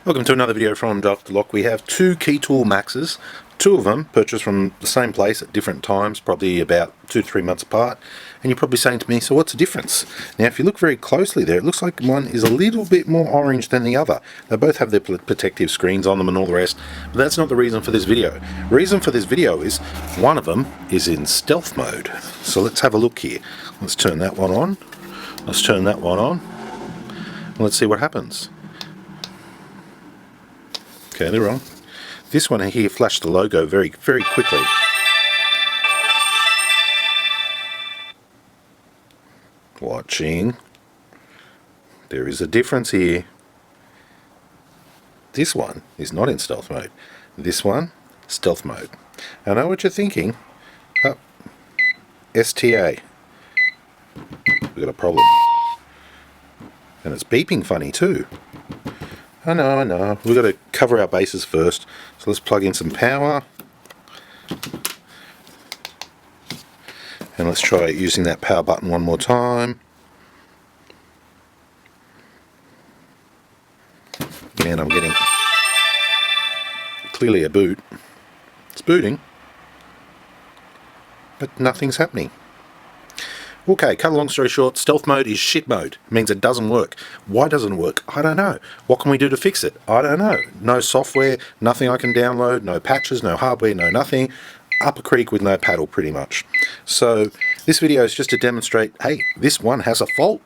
Welcome to another video from Dr. Lock. We have two Key Tool Maxes, two of them purchased from the same place at different times, probably about 2 to 3 months apart. And you're probably saying to me, so what's the difference? Now if you look very closely there, it looks like one is a little bit more orange than the other. They both have their protective screens on them and all the rest, but that's not the reason for this video. The reason for this video is one of them is in stealth mode. So let's have a look here. Let's turn that one on. Let's turn that one on. Let's see what happens. Okay, they're on. This one here flashed the logo very quickly. Watching. There is a difference here. This one is not in stealth mode. This one, stealth mode. I know what you're thinking. Oh, STA. We've got a problem. And it's beeping funny too. I know. We've got to cover our bases first. So let's plug in some power. And let's try using that power button one more time. And I'm getting clearly a boot. It's booting, but nothing's happening. Okay, cut a long story short, stealth mode is shit mode. It means it doesn't work. Why doesn't it work? I don't know. What can we do to fix it? I don't know. No software, nothing I can download, no patches, no hardware, no nothing. Up a creek with no paddle, pretty much. So this video is just to demonstrate, hey, this one has a fault.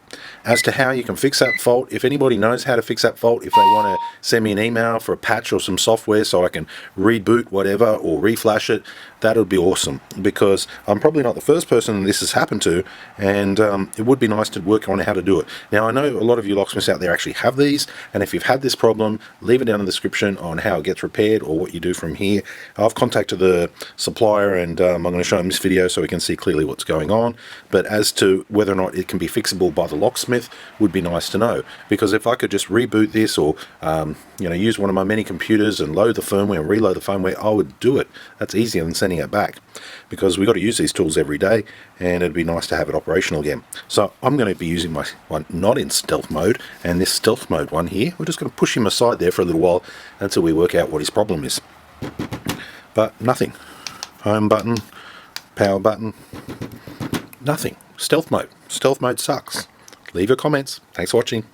As to how you can fix that fault, if anybody knows how to fix that fault, if they want to send me an email for a patch or some software so I can reboot whatever or reflash it, that would be awesome, because I'm probably not the first person this has happened to, and it would be nice to work on how to do it. Now I know a lot of you locksmiths out there actually have these, and if you've had this problem, leave it down in the description on how it gets repaired or what you do from here. I've contacted the supplier, and I'm going to show them this video so we can see clearly what's going on. But as to whether or not it can be fixable by the locksmith would be nice to know, because if I could just reboot this or use one of my many computers and load the firmware and reload the firmware, I would do it. That's easier than sending it back, because we've got to use these tools every day, and it'd be nice to have it operational again. So I'm going to be using my one not in stealth mode, and this stealth mode one here, we're just going to push him aside there for a little while until we work out what his problem is. But nothing. Home button, power button, nothing. Stealth mode. Stealth mode sucks. Leave your comments. Thanks for watching.